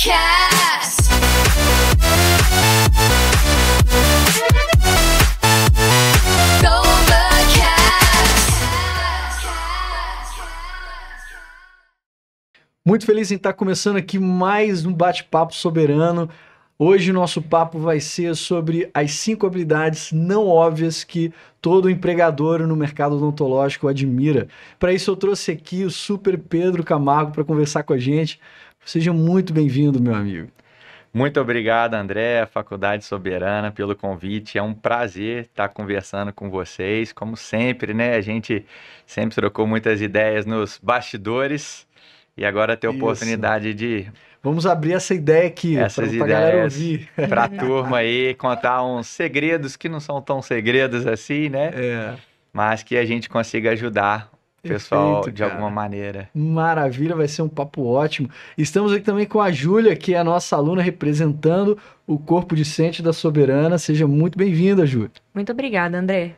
Muito feliz em estar começando aqui mais um bate-papo soberano. Hoje o nosso papo vai ser sobre as 5 habilidades não óbvias que todo empregador no mercado odontológico admira. Para isso eu trouxe aqui o super Pedro Camargo para conversar com a gente. Seja muito bem-vindo, meu amigo. Muito obrigado, André, Faculdade Soberana, pelo convite. É um prazer estar conversando com vocês. Como sempre, né? A gente sempre trocou muitas ideias nos bastidores e agora ter a oportunidade de vamos abrir essa ideia aqui para a galera ouvir. Para a turma aí, contar uns segredos que não são tão segredos assim, né? Mas que a gente consiga ajudar o pessoal de alguma maneira. Maravilha, vai ser um papo ótimo. Estamos aqui também com a Júlia, que é a nossa aluna representando o corpo discente da Soberana. Seja muito bem-vinda, Júlia. Muito obrigada, André.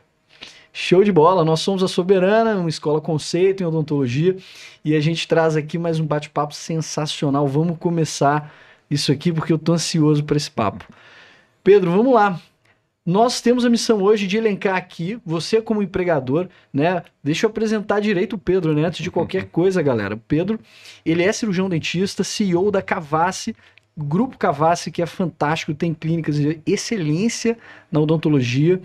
Show de bola, nós somos a Soberana, uma escola conceito em odontologia, e a gente traz aqui mais um bate-papo sensacional. Vamos começar isso aqui porque eu tô ansioso para esse papo. Pedro, vamos lá. Nós temos a missão hoje de elencar aqui, você como empregador, né? Deixa eu apresentar direito o Pedro, né? Antes de qualquer coisa, galera. O Pedro, ele é cirurgião dentista, CEO da Cavassi, Grupo Cavassi, que é fantástico, tem clínicas de excelência na odontologia,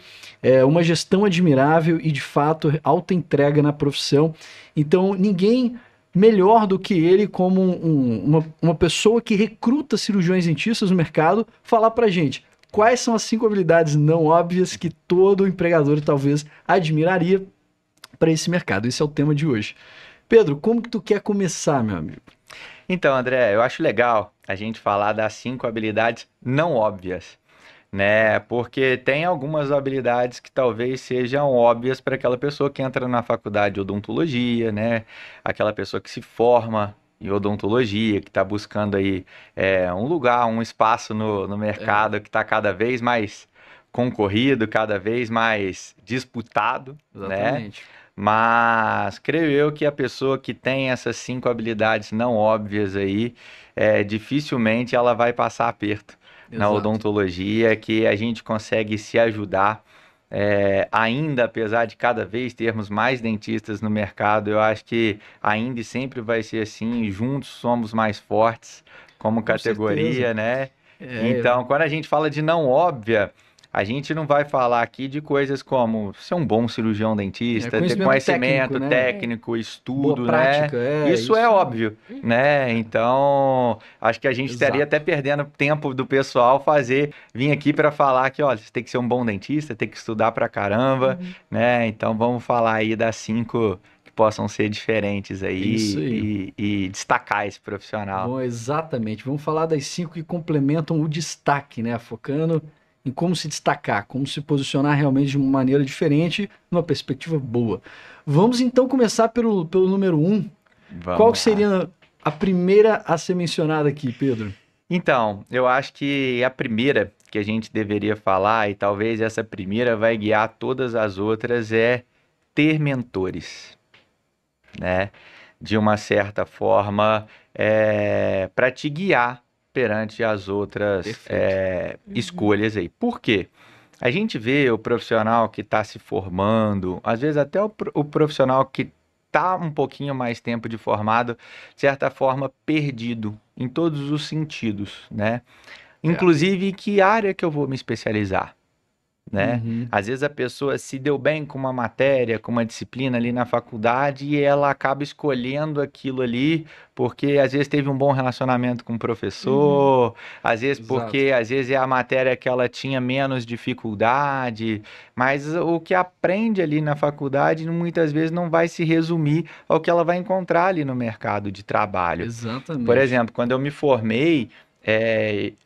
uma gestão admirável e, de fato, alta entrega na profissão. Então, ninguém melhor do que ele, como uma pessoa que recruta cirurgiões dentistas no mercado, falar pra gente quais são as 5 habilidades não óbvias que todo empregador talvez admiraria para esse mercado. Esse é o tema de hoje. Pedro, como que tu quer começar, meu amigo? Então, André, eu acho legal a gente falar das 5 habilidades não óbvias, né? Porque tem algumas habilidades que talvez sejam óbvias para aquela pessoa que entra na faculdade de odontologia, né? Aquela pessoa que se forma em odontologia, que está buscando aí um lugar, um espaço no mercado que está cada vez mais concorrido, cada vez mais disputado, Exatamente. né? Mas creio eu que a pessoa que tem essas 5 habilidades não óbvias aí, dificilmente ela vai passar aperto na odontologia, que a gente consegue se ajudar. Ainda, apesar de cada vez termos mais dentistas no mercado, eu acho que ainda e sempre vai ser assim, juntos somos mais fortes como categoria, né? Então, quando a gente fala de não óbvia, a gente não vai falar aqui de coisas como ser um bom cirurgião dentista, ter conhecimento técnico, estudo, boa prática, né? Isso é óbvio, né? Então, acho que a gente estaria até perdendo tempo do pessoal vir aqui para falar que, olha, você tem que ser um bom dentista, tem que estudar pra caramba, né? Então, vamos falar aí das 5 que possam ser diferentes aí e destacar esse profissional. Bom, exatamente. Vamos falar das 5 que complementam o destaque, né? Focando em como se destacar, como se posicionar realmente de uma maneira diferente, numa perspectiva boa. Vamos então começar pelo número 1. Qual seria a primeira a ser mencionada aqui, Pedro? Então, eu acho que a primeira que a gente deveria falar, e talvez essa primeira vai guiar todas as outras, é ter mentores, né? De uma certa forma, para te guiar perante as outras escolhas aí. Por quê? A gente vê o profissional que está se formando, às vezes até o profissional que está um pouquinho mais tempo de formado, de certa forma perdido em todos os sentidos, né? Inclusive, que área que eu vou me especializar? Né? Às vezes a pessoa se deu bem com uma matéria, com uma disciplina ali na faculdade e ela acaba escolhendo aquilo ali porque às vezes teve um bom relacionamento com o professor, às vezes porque às vezes é a matéria que ela tinha menos dificuldade, mas o que aprende ali na faculdade muitas vezes não vai se resumir ao que ela vai encontrar ali no mercado de trabalho. Exatamente. Por exemplo, quando eu me formei,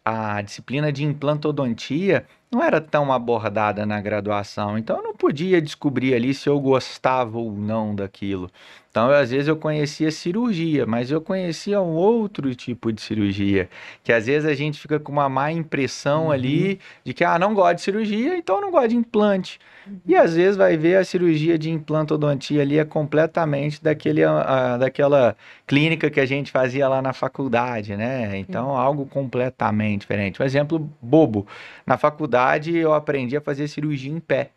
a disciplina de implantodontia, não era tão abordada na graduação, então eu não podia descobrir ali se eu gostava ou não daquilo. Então, às vezes eu conhecia cirurgia, mas eu conhecia um outro tipo de cirurgia, que às vezes a gente fica com uma má impressão Uhum. ali de que, não gosto de cirurgia, então eu não gosto de implante. E às vezes vai ver a cirurgia de implantodontia ali é completamente daquela clínica que a gente fazia lá na faculdade, né? Então, algo completamente diferente. Um exemplo bobo. Na faculdade eu aprendi a fazer cirurgia em pé,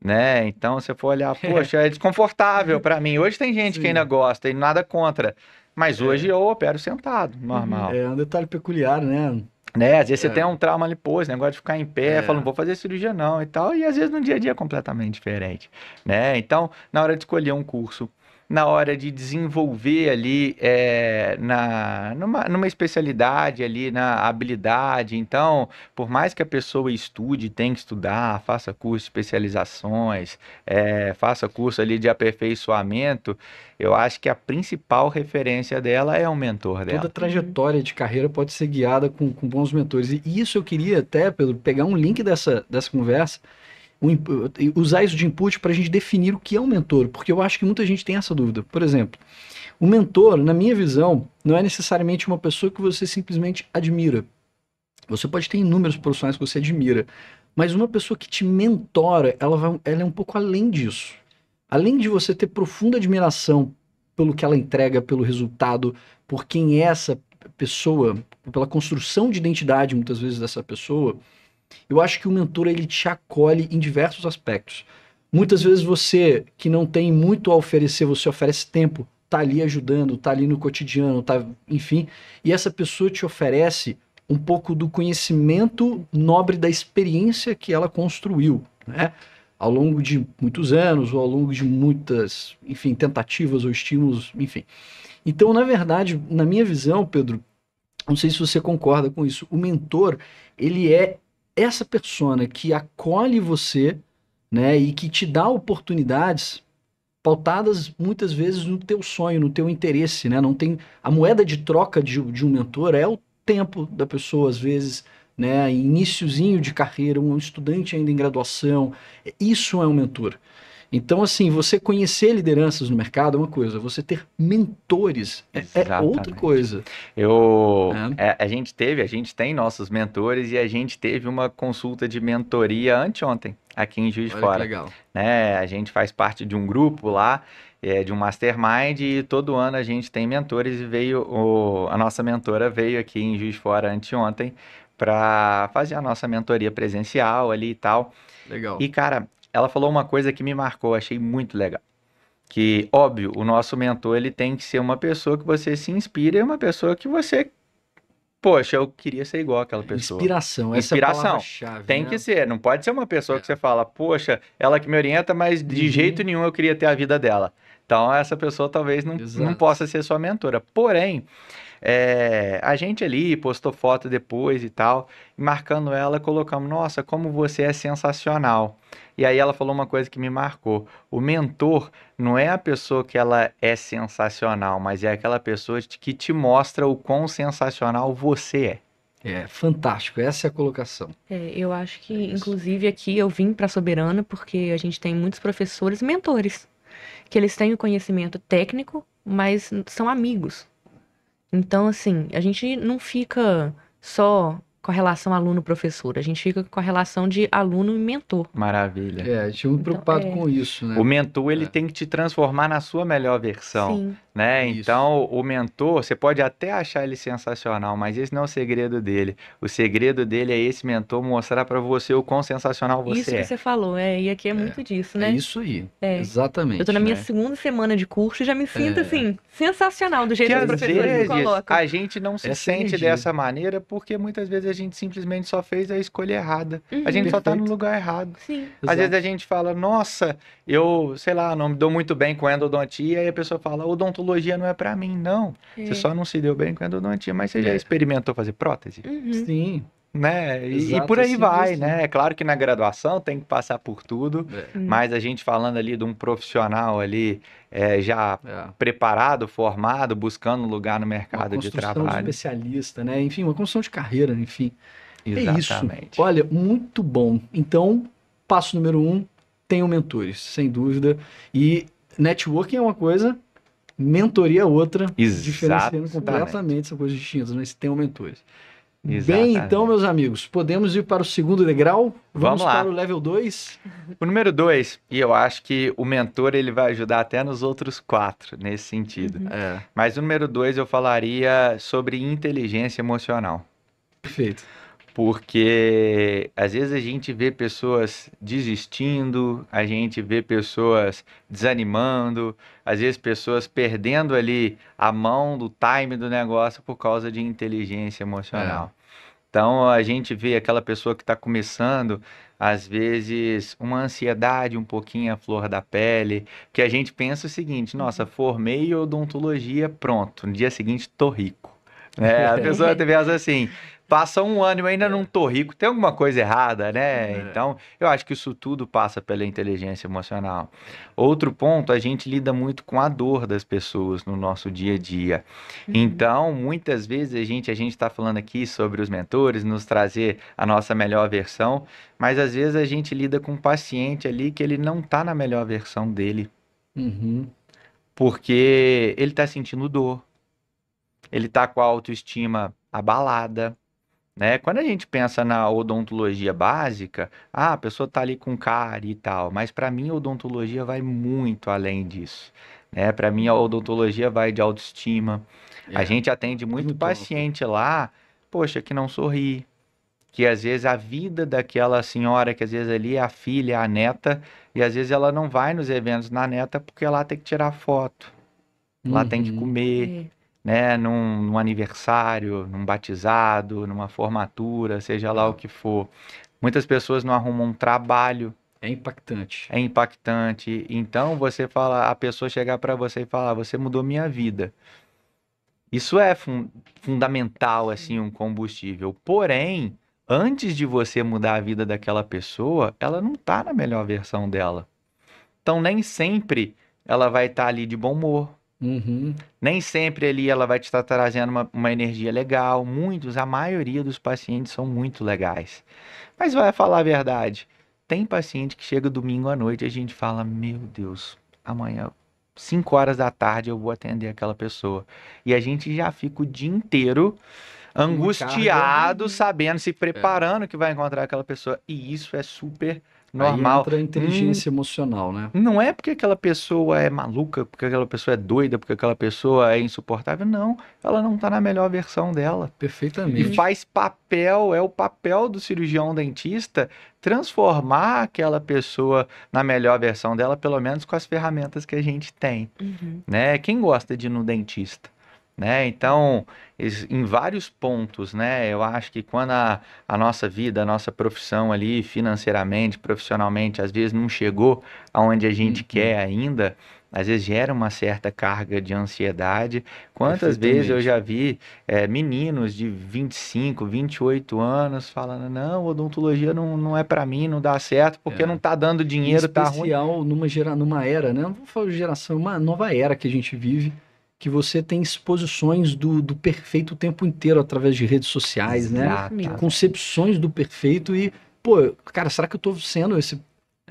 né? Então, se eu for olhar, poxa, é desconfortável para mim. Hoje tem gente que ainda Sim. gosta e nada contra, mas hoje É, eu opero sentado, Uhum. normal. é um detalhe peculiar, né? Né? Às vezes você tem É, um trauma ali, pô, esse negócio de ficar em pé, fala, não é. vou fazer cirurgia não e tal, e às vezes no dia a dia é completamente diferente, né? Então, na hora de escolher um curso, na hora de desenvolver ali numa especialidade ali, na habilidade, então, por mais que a pessoa estude, tem que estudar, faça curso de especializações, faça curso ali de aperfeiçoamento, eu acho que a principal referência dela é o mentor Toda dela. trajetória de carreira pode ser guiada com bons mentores. E isso eu queria até, Pedro, pegar um link dessa conversa, usar isso de input para a gente definir o que é um mentor, porque eu acho que muita gente tem essa dúvida. Por exemplo, o mentor, na minha visão, não é necessariamente uma pessoa que você simplesmente admira. Você pode ter inúmeros profissionais que você admira, mas uma pessoa que te mentora, ela é um pouco além disso. Além de você ter profunda admiração pelo que ela entrega, pelo resultado, por quem é essa pessoa, pela construção de identidade muitas vezes dessa pessoa, eu acho que o mentor ele te acolhe em diversos aspectos. Muitas vezes você que não tem muito a oferecer, você oferece tempo, tá ali ajudando, tá ali no cotidiano, tá, enfim, e essa pessoa te oferece um pouco do conhecimento nobre da experiência que ela construiu, né? Ao longo de muitos anos, ou ao longo de muitas, enfim, tentativas ou estímulos, enfim. Então, na verdade, na minha visão, Pedro, não sei se você concorda com isso, o mentor, ele é essa persona que acolhe você, né, e que te dá oportunidades pautadas muitas vezes no teu sonho, no teu interesse, né? Não tem a moeda de troca de um mentor é o tempo da pessoa, às vezes, né, iniciozinho de carreira, um estudante ainda em graduação, isso é um mentor. Então, assim, você conhecer lideranças no mercado é uma coisa, você ter mentores é outra Exatamente. coisa, né? A gente tem nossos mentores e a gente teve uma consulta de mentoria anteontem, aqui em Juiz de Olha que Fora, legal. né? A gente faz parte de um grupo lá, de um mastermind e todo ano a gente tem mentores e a nossa mentora veio aqui em Juiz de Fora anteontem para fazer a nossa mentoria presencial ali e tal. Legal. E, cara, ela falou uma coisa que me marcou, achei muito legal. Que, óbvio, o nosso mentor ele tem que ser uma pessoa que você se inspira e uma pessoa que você, poxa, eu queria ser igual àquela pessoa. Inspiração, essa é a Inspiração. palavra-chave, Tem que né? ser, não pode ser uma pessoa É. que você fala, poxa, ela que me orienta, mas de jeito Uhum, nenhum eu queria ter a vida dela. Então, essa pessoa talvez não exato. possa ser sua mentora. Porém, a gente ali postou foto depois e tal, e marcando ela, colocamos, nossa, como você é sensacional. E aí ela falou uma coisa que me marcou. O mentor não é a pessoa que ela é sensacional, mas é aquela pessoa que te mostra o quão sensacional você é. É fantástico, essa é a colocação. Eu acho que, É isso. inclusive, aqui eu vim para Soberana porque a gente tem muitos professores mentores, que eles têm o conhecimento técnico, mas são amigos. Então, assim, a gente não fica só com a relação aluno-professor, a gente fica com a relação de aluno e mentor. Maravilha. É, a gente é muito Então, preocupado com isso, O né? mentor, ele É, tem que te transformar na sua melhor versão, sim. né? isso. Então, o mentor, você pode até achar ele sensacional, mas esse não é o segredo dele. O segredo dele é esse mentor mostrar pra você o quão sensacional Isso você que é, você falou, e aqui é É, muito disso, é né? isso aí. É. Eu tô na Exatamente. minha né? segunda semana de curso e já me sinto, É, assim, sensacional do jeito Que que os às é isso professores me aí. vezes colocam. a gente não se Essa é a sente energia. dessa maneira porque muitas vezes a gente simplesmente só fez a escolha errada. A gente Uhum, só tá no Perfeito. lugar errado. sim. Às vezes a Exato. gente fala, nossa, eu, sei lá, não me dou muito bem com endodontia, e a pessoa fala, odontologia não é pra mim, não. Você É. só não se deu bem com endodontia, mas você já É. experimentou fazer prótese? Uhum, Sim, Né? E por exato, é aí simples vai, assim. né? É claro que na graduação tem que passar por tudo, É, sim. mas a gente falando ali de um profissional ali já é. preparado, formado, buscando lugar no Uma mercado de construção de trabalho. especialista, né? Enfim, uma construção de carreira, enfim. É isso. Exatamente. Olha, muito bom. Então, passo número 1, tenham mentores, sem dúvida. E networking é uma coisa, mentoria é outra, diferenciando Exatamente. completamente, são coisas distintas, mas tenham mentores. Bem, Exatamente. então, meus amigos, podemos ir para o segundo degrau? Vamos lá. Para o level 2? O número 2, e eu acho que o mentor ele vai ajudar até nos outros 4 nesse sentido. É, Mas o número 2 eu falaria sobre inteligência emocional. perfeito. Porque às vezes a gente vê pessoas desistindo, a gente vê pessoas desanimando, às vezes pessoas perdendo ali a mão do time do negócio por causa de inteligência emocional. Então a gente vê aquela pessoa que está começando, às vezes, uma ansiedade um pouquinho à flor da pele, que a gente pensa o seguinte: nossa, formei odontologia, pronto, no dia seguinte tô rico. A pessoa pensa assim, passa um ano e eu ainda não tô rico, tem alguma coisa errada, né? Então, eu acho que isso tudo passa pela inteligência emocional. Outro ponto, a gente lida muito com a dor das pessoas no nosso dia a dia. Então, muitas vezes a gente está falando aqui sobre os mentores, nos trazer a nossa melhor versão, mas às vezes a gente lida com um paciente ali que ele não está na melhor versão dele, Uhum. porque ele está sentindo dor, ele está com a autoestima abalada, né? Quando a gente pensa na odontologia básica, a pessoa está ali com cárie e tal, mas para mim a odontologia vai muito além disso, né? Para mim a odontologia vai de autoestima. A gente atende muito muito amplo. paciente lá, poxa, que não sorri, que às vezes a vida daquela senhora, que às vezes ali é a filha, é a neta, e às vezes ela não vai nos eventos na neta porque lá tem que tirar foto, lá tem que Uhum. comer, né, num aniversário, num batizado, numa formatura, seja lá o que for. Muitas pessoas não arrumam um trabalho, É impactante. é impactante. Então você fala, a pessoa chegar para você e falar, você mudou minha vida. Isso é fundamental, assim, um combustível. Porém, antes de você mudar a vida daquela pessoa, ela não está na melhor versão dela. Então, nem sempre ela vai estar ali de bom humor. Uhum. Nem sempre ali ela vai te estar trazendo uma energia legal. A maioria dos pacientes são muito legais. Mas vai falar a verdade. Tem paciente que chega domingo à noite e a gente fala, meu Deus, amanhã, 5 horas da tarde eu vou atender aquela pessoa. E a gente já fica o dia inteiro angustiado, sabendo, se preparando que vai encontrar aquela pessoa. E isso é super Aí normal. entra a inteligência emocional, né? Não é porque aquela pessoa é maluca, porque aquela pessoa é doida, porque aquela pessoa é insuportável. Não, ela não está na melhor versão dela. E Perfeitamente. faz papel, é o papel do cirurgião dentista transformar aquela pessoa na melhor versão dela, pelo menos com as ferramentas que a gente tem, né? Quem gosta de ir no dentista, né? Então, em vários pontos, né? Eu acho que quando a nossa vida, a nossa profissão ali, financeiramente, profissionalmente, às vezes não chegou aonde a gente quer ainda, às vezes gera uma certa carga de ansiedade. Quantas vezes eu já vi meninos de 25, 28 anos falando, não, odontologia não é para mim, não dá certo, porque não tá dando Em dinheiro, tá ruim. especial numa era, né? Não vou falar de geração, uma nova era que a gente vive, que você tem exposições do perfeito o tempo inteiro através de redes sociais, né? Exatamente. Concepções do perfeito e, pô, cara, será que eu tô sendo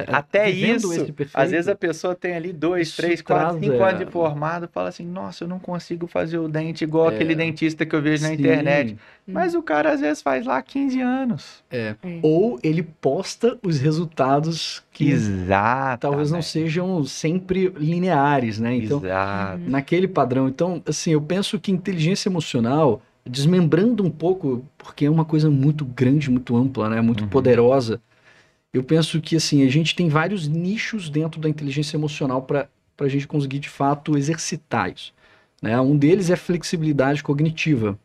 Até vivendo isso, esse perfeito? às vezes a pessoa tem ali 2, Isso 3, 4, traz, 5 anos de formado, fala assim, nossa, eu não consigo fazer o dente igual aquele dentista que eu vejo na Sim. internet. Mas o cara às vezes faz lá 15 anos. Ou ele posta os resultados que Exato. talvez não sejam sempre lineares, né? Então, Exato. naquele padrão. Então, assim, eu penso que inteligência emocional, desmembrando um pouco, porque é uma coisa muito grande, muito ampla, né? Muito poderosa. Eu penso que, assim, a gente tem vários nichos dentro da inteligência emocional para a gente conseguir, de fato, exercitar isso, né? Um deles é a flexibilidade cognitiva.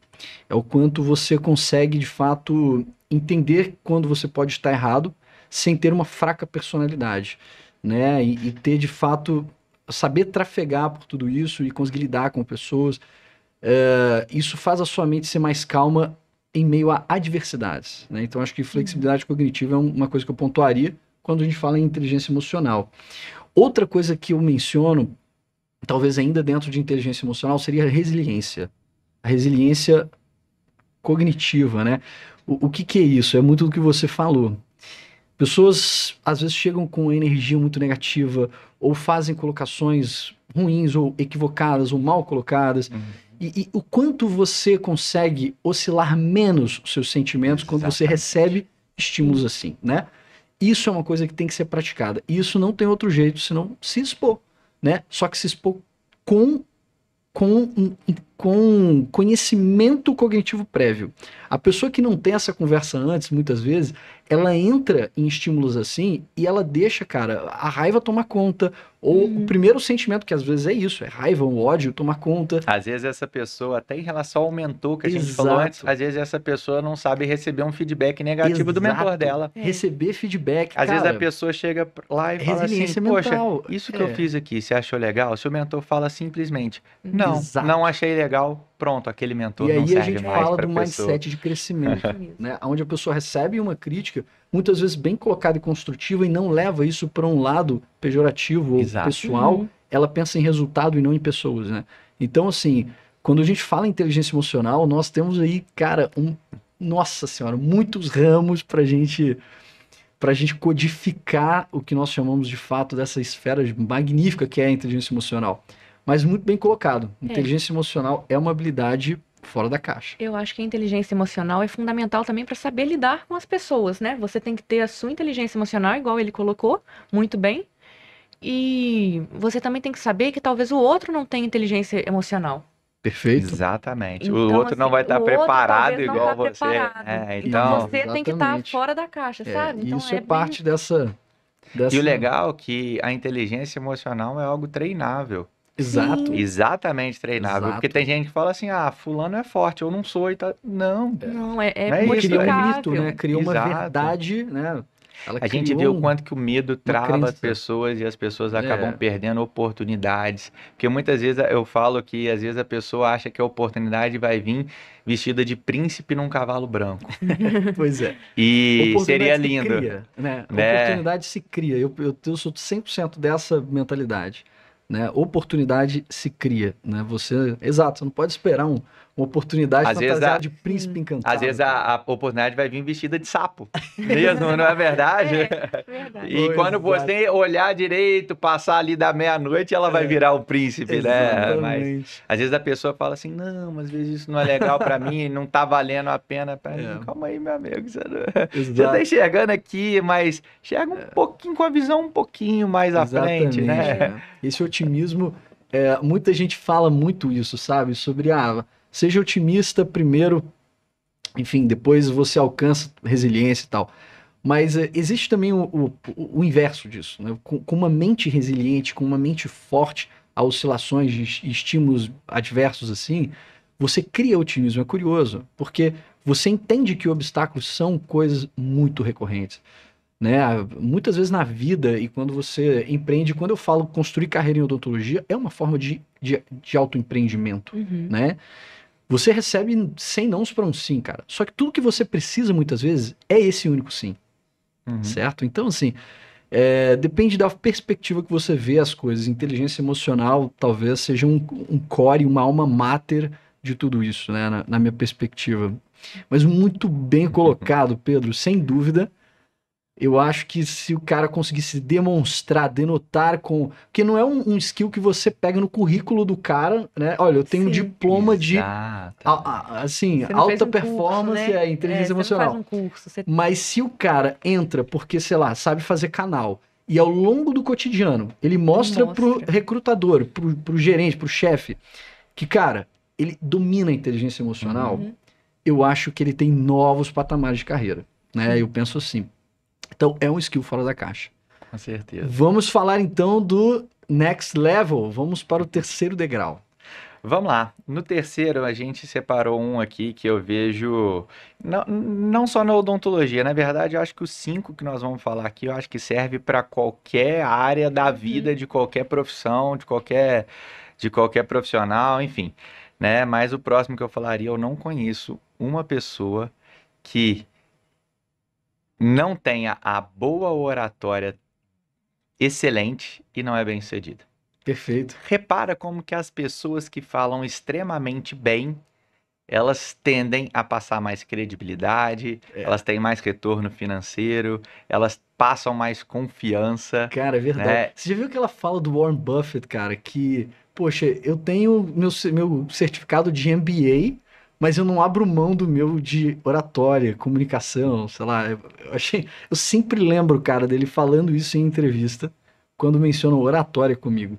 É o quanto você consegue, de fato, entender quando você pode estar errado sem ter uma fraca personalidade, né? E ter, de fato, saber trafegar por tudo isso e conseguir lidar com pessoas. Isso faz a sua mente ser mais calma em meio a adversidades, né? Então, acho que flexibilidade cognitiva é uma coisa que eu pontuaria quando a gente fala em inteligência emocional. Outra coisa que eu menciono, talvez ainda dentro de inteligência emocional, seria a resiliência. A resiliência cognitiva, né? O que que é isso? É muito do que você falou. Pessoas às vezes chegam com energia muito negativa ou fazem colocações ruins ou equivocadas ou mal colocadas. Uhum. E o quanto você consegue oscilar menos os seus sentimentos quando você Exatamente. recebe estímulos assim, né? Isso é uma coisa que tem que ser praticada. E isso não tem outro jeito senão se expor, né? Só que se expor com com, com conhecimento cognitivo prévio. A pessoa que não tem essa conversa antes, muitas vezes, ela entra em estímulos assim e ela deixa, cara, a raiva tomar conta, ou o primeiro sentimento, que às vezes é isso, é raiva, o ódio tomar conta. Às vezes essa pessoa, até em relação ao mentor que a gente falou antes, Exato. às vezes essa pessoa não sabe receber um feedback negativo do mentor Exato. dela. Receber feedback, Às vezes a cara, pessoa chega lá e fala assim, resiliência poxa, mental. isso que eu fiz aqui, você achou legal? Seu mentor fala simplesmente, não, Exato. não achei legal, pronto, aquele mentor E não aí a serve gente mais fala para do a pessoa. mindset de crescimento, Isso. né? Onde a pessoa recebe uma crítica, muitas vezes bem colocada e construtiva, e não leva isso para um lado pejorativo ou Exato. pessoal, Uhum. ela pensa em resultado e não em pessoas, né? Então, assim, quando a gente fala em inteligência emocional, nós temos aí, cara, nossa senhora, muitos ramos pra gente codificar o que nós chamamos de fato dessa esfera magnífica que é a inteligência emocional. Mas muito bem colocado. Inteligência emocional é uma habilidade fora da caixa. Eu acho que a inteligência emocional é fundamental também para saber lidar com as pessoas, né? Você tem que ter a sua inteligência emocional, igual ele colocou, muito bem. E você também tem que saber que talvez o outro não tenha inteligência emocional. Perfeito? Exatamente. O Então, outro não assim, vai o estar outro preparado talvez não igual tá você. preparado. É, Então então, você tem que estar Exatamente. fora da caixa, sabe? Então Isso é bem... parte dessa. e o legal é que a inteligência emocional é algo treinável. Exato. Sim. Exatamente treinável. Porque Exato. tem gente que fala assim, ah, fulano é forte, eu não sou e tá. Não, Não, não é é isso. Cria um mito, modificável. né? Cria uma Exato. verdade, né? Ela A gente criou vê o quanto que o medo trava as crença. pessoas e as pessoas acabam É. perdendo oportunidades. Porque muitas vezes eu falo que às vezes a pessoa acha que a oportunidade vai vir vestida de príncipe num cavalo branco. Pois é. E seria Oportunidade se lindo, cria, né? né? Oportunidade se cria. Eu sou 100% dessa mentalidade, né? Oportunidade se cria, né? Você, exato, você não pode esperar uma oportunidade Às vezes fantasiada de príncipe encantado. Às vezes a oportunidade vai vir vestida de sapo. Mesmo, não é verdade? É, verdade. E Pois, quando exato. você olhar direito, passar ali da meia-noite, ela vai virar o príncipe, né? Mas Exatamente. às vezes a pessoa fala assim: não, às vezes isso não é legal pra mim, não tá valendo a pena pra mim. Calma aí, meu amigo. Você tá Exato. enxergando aqui, mas enxerga um pouquinho, com a visão um pouquinho mais à frente, Exatamente, né? né? Esse otimismo, muita gente fala muito isso, sabe? Sobre, seja otimista primeiro, enfim, depois você alcança resiliência e tal. Mas existe também o inverso disso, né? Com uma mente resiliente, com uma mente forte a oscilações de estímulos adversos assim, você cria otimismo. É curioso, porque você entende que obstáculos são coisas muito recorrentes, né? Muitas vezes na vida e quando você empreende, quando eu falo construir carreira em odontologia, é uma forma de autoempreendimento, Uhum. né? Você recebe 100 nãos para um sim, cara. Só que tudo que você precisa muitas vezes é esse único sim. Uhum. Certo? Então, assim, depende da perspectiva que você vê as coisas. Inteligência emocional talvez seja um core, uma alma mater de tudo isso, né? Na minha perspectiva. Mas muito bem colocado, Pedro, sem dúvida. Eu acho que se o cara conseguisse demonstrar, denotar com... Porque não é um skill que você pega no currículo do cara, né? Olha, eu tenho um Sim. diploma de, Exato. assim, Você não fez alta um curso, performance né? inteligência Você emocional. não faz um curso. Você... Mas se o cara entra porque, sei lá, sabe fazer canal, e ao longo do cotidiano ele mostra pro recrutador, pro gerente, pro chefe, que, cara, ele domina a inteligência emocional, eu acho que ele tem novos patamares de carreira, né? Eu penso assim. Então, é um skill fora da caixa. Com certeza. Vamos falar, então, do next level. Vamos para o terceiro degrau. Vamos lá. No terceiro, a gente separou um aqui que eu vejo, não só na odontologia, na verdade, eu acho que os 5 que nós vamos falar aqui, eu acho que serve para qualquer área da vida, de qualquer profissão, de qualquer profissional, enfim, né? Mas o próximo que eu falaria, eu não conheço uma pessoa que não tenha a boa oratória excelente e não é bem-sucedida. Perfeito. Repara como que as pessoas que falam extremamente bem, elas tendem a passar mais credibilidade, elas têm mais retorno financeiro, elas passam mais confiança, Cara, é verdade. né? Você já viu aquela fala do Warren Buffett, cara, que, poxa, eu tenho meu certificado de MBA, mas eu não abro mão do meu de oratória, comunicação, sei lá. Eu sempre lembro, cara, dele falando isso em entrevista, quando mencionam oratória comigo.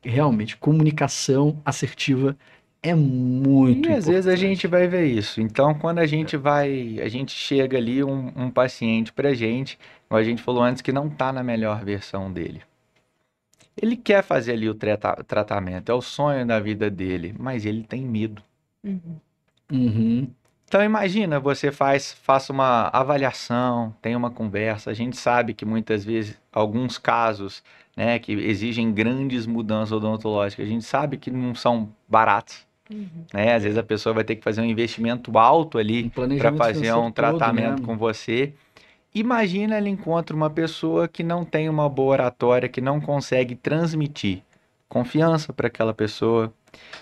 Realmente, comunicação assertiva é muito E às vezes a importante. gente vai ver isso. Então, quando a gente chega ali um paciente pra gente, como a gente falou antes, que não tá na melhor versão dele. Ele quer fazer ali o tratamento, é o sonho da vida dele, mas ele tem medo. Uhum. Uhum. Então imagina, você faça uma avaliação, tem uma conversa. A gente sabe que muitas vezes, alguns casos, né, que exigem grandes mudanças odontológicas, a gente sabe que não são baratos, Uhum. né? Às vezes a pessoa vai ter que fazer um investimento alto Um ali para planejamento fazer financeiro um todo, tratamento né? com você. Imagina ela encontra uma pessoa que não tem uma boa oratória, que não consegue transmitir confiança para aquela pessoa,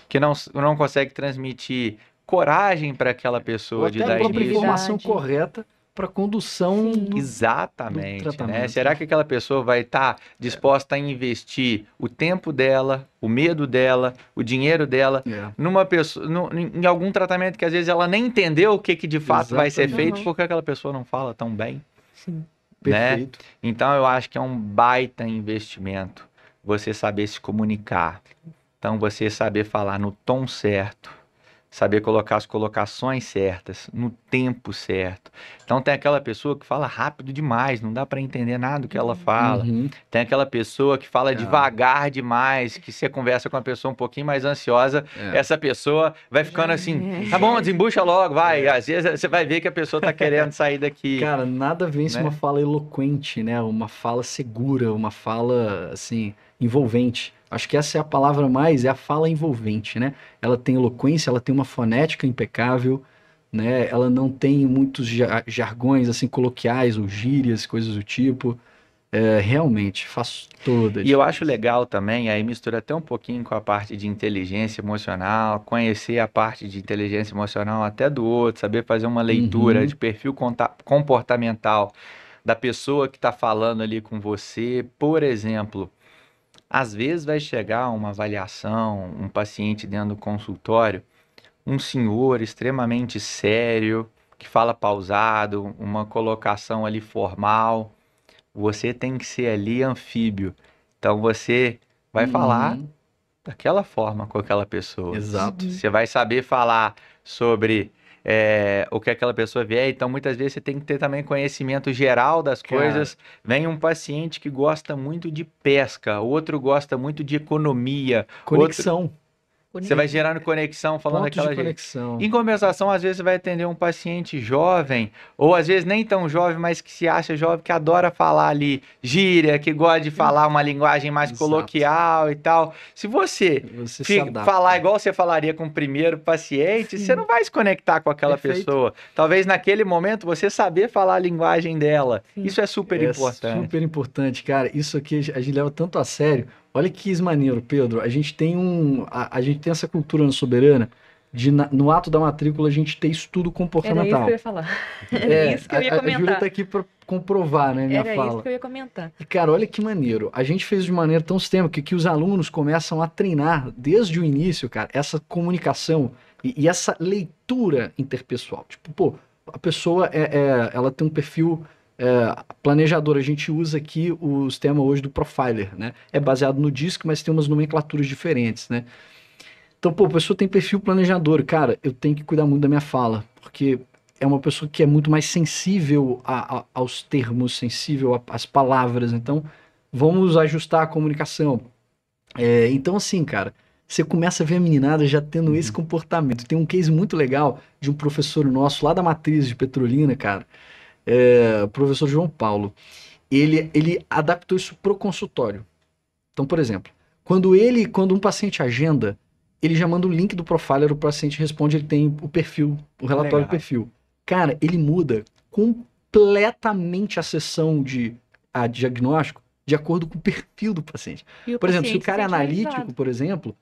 que não consegue transmitir coragem para aquela Ou pessoa de até a dar própria início. informação Credibilidade. correta para condução Sim. do Exatamente, né? tratamento. Será que aquela pessoa vai estar disposta a investir o tempo dela, o medo dela, o dinheiro dela É, numa pessoa, em algum tratamento que às vezes ela nem entendeu o que de fato vai ser exatamente. feito Uhum. porque aquela pessoa não fala tão bem, Sim. né? Perfeito. Então eu acho que é um baita investimento você saber se comunicar. Então você saber falar no tom certo, saber colocar as colocações certas, no tempo certo. Então tem aquela pessoa que fala rápido demais, não dá para entender nada do que ela fala. Uhum. Tem aquela pessoa que fala É. devagar demais, que você conversa com uma pessoa um pouquinho mais ansiosa, É. essa pessoa vai ficando assim, tá bom, desembucha logo, vai. Às vezes você vai ver que a pessoa tá querendo sair daqui, Cara, nada vence né? uma fala eloquente, né? Uma fala segura, uma fala, assim, envolvente. Acho que essa é a palavra mais, é a fala envolvente, né? Ela tem eloquência, ela tem uma fonética impecável, né? Ela não tem muitos jargões, assim, coloquiais ou gírias, coisas do tipo. Realmente, faz toda a E eu acho diferença. legal também, aí mistura até um pouquinho com a parte de inteligência emocional, conhecer a parte de inteligência emocional até do outro, saber fazer uma leitura de Uhum. perfil comportamental da pessoa que está falando ali com você. Por exemplo, às vezes vai chegar uma avaliação, um paciente dentro do consultório, um senhor extremamente sério, que fala pausado, uma colocação ali formal. Você tem que ser ali anfíbio. Então você vai falar Uhum. daquela forma com aquela pessoa. Exato. Uhum. Você vai saber falar sobre o que aquela pessoa vier. Então muitas vezes você tem que ter também conhecimento geral das Cara, coisas. Vem um paciente que gosta muito de pesca, outro gosta muito de economia, outro. conexão, Você vai gerando conexão falando pontos de daquela jeito. conexão. Em compensação, às vezes você vai atender um paciente jovem, ou às vezes nem tão jovem, mas que se acha jovem, que adora falar ali gíria, que gosta de falar uma linguagem mais Exato. coloquial e tal. Se você Você se adapta. falar igual você falaria com o primeiro paciente, você não vai se conectar com aquela Perfeito. pessoa. Talvez naquele momento você saber falar a linguagem dela. Sim. Isso é super É importante. super importante, cara. Isso aqui a gente leva tanto a sério. Olha que maneiro, Pedro. A gente tem a gente tem essa cultura no Soberana de no ato da matrícula a gente ter estudo Era isso comportamental. que eu ia falar. Era isso que eu ia A Júlia comentar. tá aqui para comprovar, né, minha Era fala. isso que eu ia comentar. E, cara, olha que maneiro. A gente fez de maneira tão sistêmica que os alunos começam a treinar desde o início, cara, essa comunicação e essa leitura interpessoal. Tipo, pô, a pessoa ela tem um perfil planejador. A gente usa aqui os temas hoje do profiler, né? É baseado no DISC, mas tem umas nomenclaturas diferentes, né? Então, pô, a pessoa tem perfil planejador. Cara, eu tenho que cuidar muito da minha fala, porque é uma pessoa que é muito mais sensível aos termos, sensível às palavras. Então, vamos ajustar a comunicação. Então, assim, cara, você começa a ver a meninada já tendo esse comportamento. Tem um case muito legal de um professor nosso lá da Matriz de Petrolina, cara, o professor João Paulo. Ele adaptou isso pro consultório. Então, por exemplo, quando um paciente agenda, ele já manda o link do profiler, o paciente responde, ele tem o perfil, o relatório Legal. do perfil. Cara, ele muda completamente a sessão de diagnóstico de acordo com o perfil do paciente. E o Por exemplo, se o paciente cara é se sente analítico, realizado. por exemplo,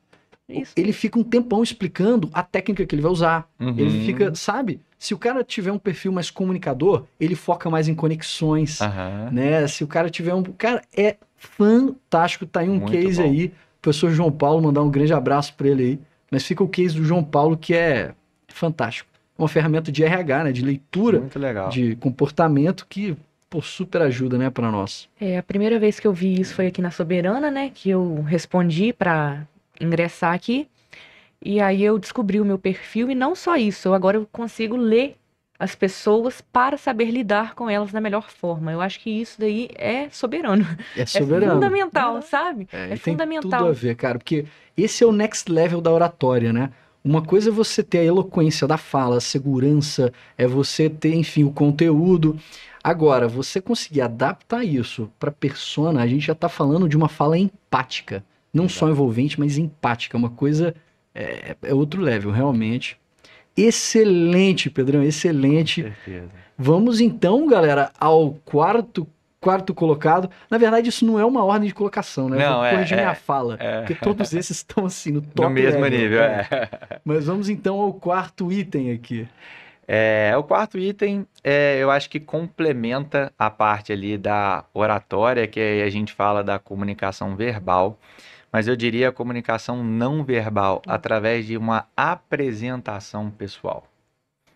Isso. ele fica um tempão explicando a técnica que ele vai usar. Uhum. Ele fica, sabe? Se o cara tiver um perfil mais comunicador, ele foca mais em conexões, Aham. né? Se o cara tiver um... Cara, é fantástico. Tá aí um Muito case bom. aí. O professor João Paulo, mandar um grande abraço pra ele aí. Mas fica o case do João Paulo, que é fantástico. Uma ferramenta de RH, né? De leitura Muito legal. de comportamento que, pô, super ajuda, né, pra nós. A primeira vez que eu vi isso foi aqui na Soberana, né? Que eu respondi para ingressar aqui. E aí eu descobri o meu perfil e não só isso, agora eu consigo ler as pessoas para saber lidar com elas da melhor forma. Eu acho que isso daí é soberano. É É soberano. fundamental, sabe? É, É e tem fundamental. tudo a ver, cara, porque esse é o next level da oratória, né? Uma coisa é você ter a eloquência da fala, a segurança, é você ter, enfim, o conteúdo. Agora, você conseguir adaptar isso para persona, a gente já tá falando de uma fala empática. Não só envolvente, mas empática. Uma coisa é outro level, realmente. Excelente, Pedrão, excelente. Com certeza. Vamos então, galera, ao quarto colocado. Na verdade, isso não é uma ordem de colocação, né? Eu Não, vou corrigir minha fala, é. porque todos esses estão assim no top No mesmo level, nível, é. é. Mas vamos então ao quarto item aqui. O quarto item, eu acho que complementa a parte ali da oratória, que aí a gente fala da comunicação verbal, mas eu diria a comunicação não verbal, através de uma apresentação pessoal.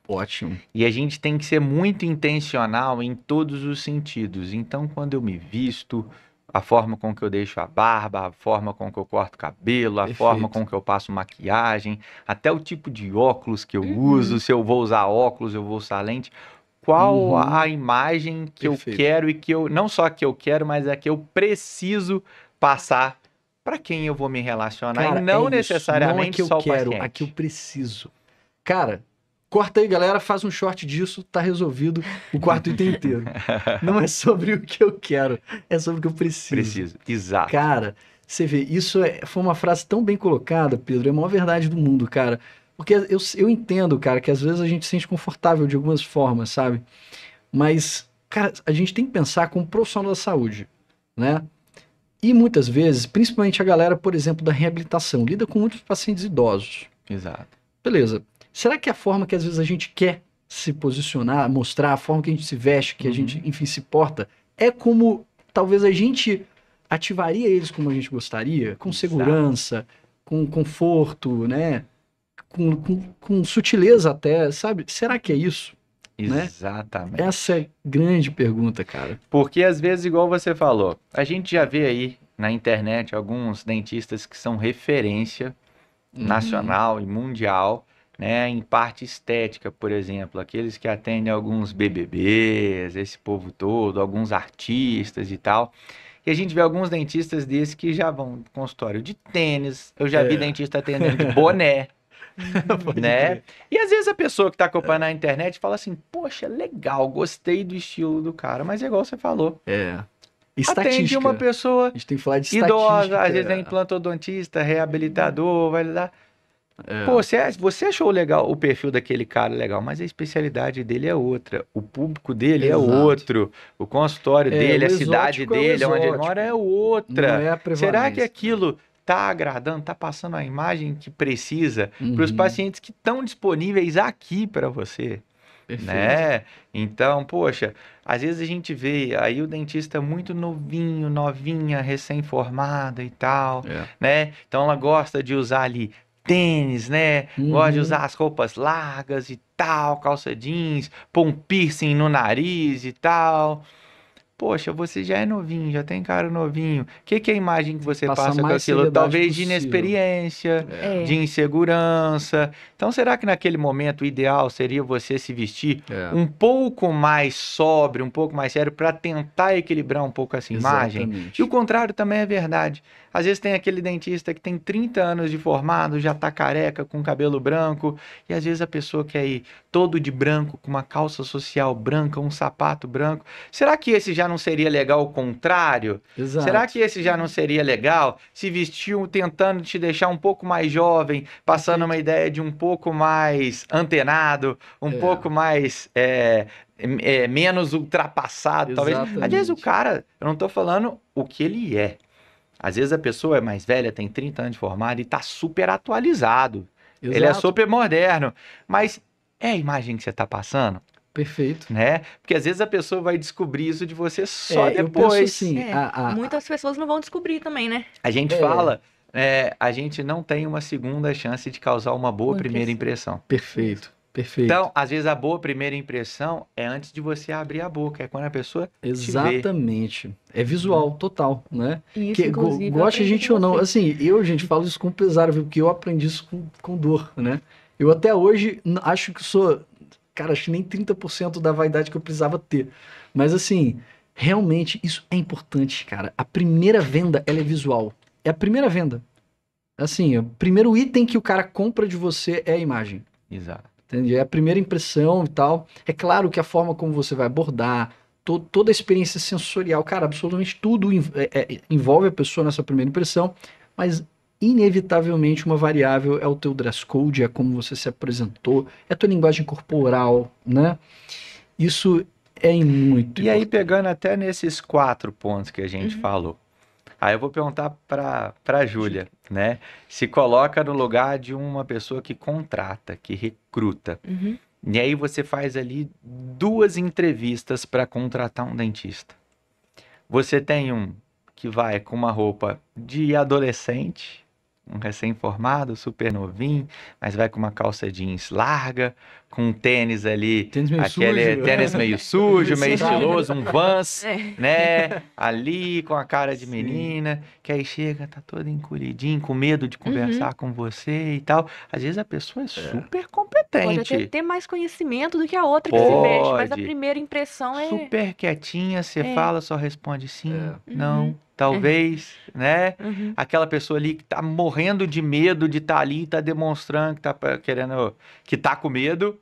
Ótimo. E a gente tem que ser muito intencional em todos os sentidos. Então, quando eu me visto, a forma com que eu deixo a barba, a forma com que eu corto o cabelo, a forma Perfeito. com que eu passo maquiagem, até o tipo de óculos que eu Uhum. uso, se eu vou usar óculos, eu vou usar lente. Qual Uhum. a imagem que Perfeito. eu quero e que eu, não só que eu quero, mas é que eu preciso passar para quem eu vou me relacionar Cara, e não é isso. Não a necessariamente que eu só o quero, paciente. a que eu preciso. Cara, corta aí, galera, faz um short disso, tá resolvido o quarto item inteiro. Não é sobre o que eu quero, é sobre o que eu preciso. Preciso, exato. Cara, você vê, isso foi uma frase tão bem colocada, Pedro, é a maior verdade do mundo, cara. Porque eu entendo, cara, que às vezes a gente se sente confortável de algumas formas, sabe? Mas, cara, a gente tem que pensar como profissional da saúde, né? E muitas vezes, principalmente a galera, por exemplo, da reabilitação, lida com muitos pacientes idosos. Exato. Beleza. Será que a forma que às vezes a gente quer se posicionar, mostrar, a forma que a gente se veste, que a gente, enfim, se porta, é como talvez a gente ativaria eles como a gente gostaria? Com Exato. segurança, com conforto, né? Com sutileza até, sabe? Será que é isso? Né? Exatamente. Essa é a grande pergunta, cara. Porque às vezes, igual você falou, a gente já vê aí na internet alguns dentistas que são referência nacional e mundial, né, em parte estética, por exemplo, aqueles que atendem alguns BBBs, esse povo todo, alguns artistas e tal. E a gente vê alguns dentistas desses que já vão no consultório de tênis, eu já vi dentista atendendo de boné, Pode né? crer. E às vezes a pessoa que tá acompanhando na internet fala assim, poxa, legal, gostei do estilo do cara, mas é igual você falou, É. atende Estatística. uma pessoa A gente tem que falar de idosa, estatística. às vezes é implantodontista, reabilitador, vai lá. É. Pô, você achou legal o perfil daquele cara legal, mas a especialidade dele é outra, o público dele é Exato. outro, o consultório dele, o a cidade exótico é o dele, onde ele exótico. mora é Não outra. é a prevalência. Será que aquilo tá agradando, tá passando a imagem que precisa para os Uhum. pacientes que estão disponíveis aqui para você? Perfeito. Né? Então, poxa, às vezes a gente vê aí o dentista muito novinho, novinha, recém-formada e tal, É. né? Então ela gosta de usar ali tênis, né? Gosta de Uhum. usar as roupas largas e tal, calça jeans, pôr um piercing no nariz e tal. Poxa, você já é novinho, já tem cara novinho. O que é a imagem que você Passa passa com mais aquilo? seriedade Talvez de possível. inexperiência, É. de insegurança. Então, será que naquele momento o ideal seria você se vestir É. um pouco mais sóbrio, um pouco mais sério, para tentar equilibrar um pouco essa imagem? Exatamente. E o contrário também é verdade. Às vezes tem aquele dentista que tem 30 anos de formado, já tá careca, com cabelo branco, e às vezes a pessoa quer ir todo de branco, com uma calça social branca, um sapato branco. Será que esse já não seria legal o contrário? Exato. Será que esse já não seria legal? Se vestiu tentando te deixar um pouco mais jovem, passando uma ideia de um pouco mais antenado, um É. pouco mais menos ultrapassado, talvez. Às vezes o Exatamente. cara, eu não tô falando o que ele é, Às vezes a pessoa é mais velha, tem 30 anos de formado e tá super atualizado. Ele é Exato. super moderno, mas é a imagem que você tá passando, Perfeito. né? Porque às vezes a pessoa vai descobrir isso de você só Eu penso depois. assim, Muitas pessoas não vão descobrir também, né? A gente É. fala, a gente não tem uma segunda chance de causar uma boa Boa primeira impressão. perfeito, perfeito. Então, às vezes a boa primeira impressão é antes de você abrir a boca, é quando a pessoa te vê. Exatamente. É visual, total, né? Isso, inclusive, eu Goste a aprendi gente com ou não, você. assim, gente, falo isso com pesar, viu? Porque eu aprendi isso com dor, né? Eu até hoje acho que sou, cara, acho que nem 30% da vaidade que eu precisava ter. Mas assim, realmente isso é importante, cara. A primeira venda, ela é visual. É a primeira venda. Assim, o primeiro item que o cara compra de você é a imagem. Exato. Entende? É a primeira impressão e tal. É claro que a forma como você vai abordar, toda a experiência sensorial, cara, absolutamente tudo envolve a pessoa nessa primeira impressão, mas inevitavelmente uma variável é o teu dress code, é como você se apresentou, é a tua linguagem corporal, né? Isso é muito E aí, importante. pegando até nesses 4 pontos que a gente falou, aí eu vou perguntar para Júlia, né? Se coloca no lugar de uma pessoa que contrata, que recruta. Uhum. E aí você faz ali 2 entrevistas para contratar um dentista. Você tem um que vai com uma roupa de adolescente, um recém-formado, super novinho, mas vai com uma calça jeans larga, com um tênis ali, Tênis meio aquele sujo. tênis meio sujo, meio Cidade. estiloso, um Vans, É. né? Ali com a cara de Sim. menina, que aí chega, tá todo encolhidinho, com medo de conversar com você e tal. Às vezes a pessoa é super Pode até competente. ter mais conhecimento do que a outra que se veste, mas a Pode. primeira impressão é. Super quietinha, você fala, só responde sim, não, Uhum. talvez, né? Uhum. Aquela pessoa ali que tá morrendo de medo de estar ali, tá demonstrando que tá querendo, que tá com medo.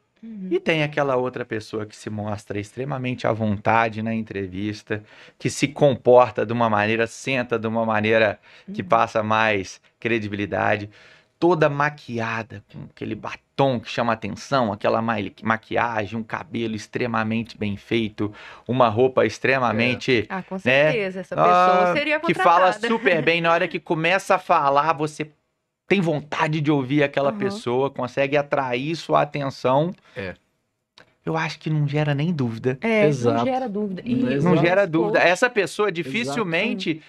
E tem aquela outra pessoa que se mostra extremamente à vontade na entrevista, que se comporta de uma maneira, senta de uma maneira que passa mais credibilidade, toda maquiada, com aquele batom que chama atenção, aquela maquiagem, um cabelo extremamente bem feito, uma roupa extremamente, Ah, com né? certeza. Essa pessoa seria Que fala contratada. super bem. Na hora que começa a falar, você tem vontade de ouvir aquela Aham. pessoa, consegue atrair sua atenção. É. Eu acho que não gera nem dúvida. É, Exato. não gera dúvida. E Não o Não Exato. gera dress dúvida. code- Essa pessoa dificilmente,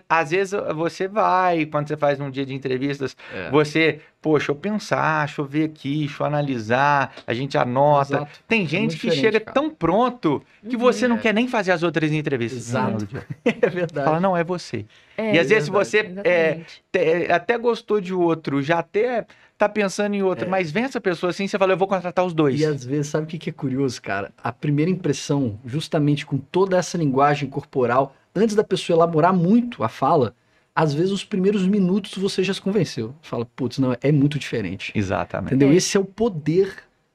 às vezes você vai, quando você faz um dia de entrevistas, É. você, poxa, eu pensar, deixa eu ver aqui, deixa eu analisar, a gente anota. Exato. Tem gente muito que diferente, chega cara. tão pronto que você não É. quer nem fazer as outras entrevistas. Exato. Não, É verdade. fala, não, é você. É, E às vezes verdade. você exatamente. até gostou de outro, já até tá pensando em outro, mas vem essa pessoa assim, você fala, eu vou contratar os dois. E às vezes, sabe o que é curioso, cara? A primeira impressão, justamente com toda essa linguagem corporal, antes da pessoa elaborar muito a fala, às vezes os primeiros minutos você já se convenceu. Fala, putz, não, é muito diferente. Exatamente. Entendeu? É. Esse é o poder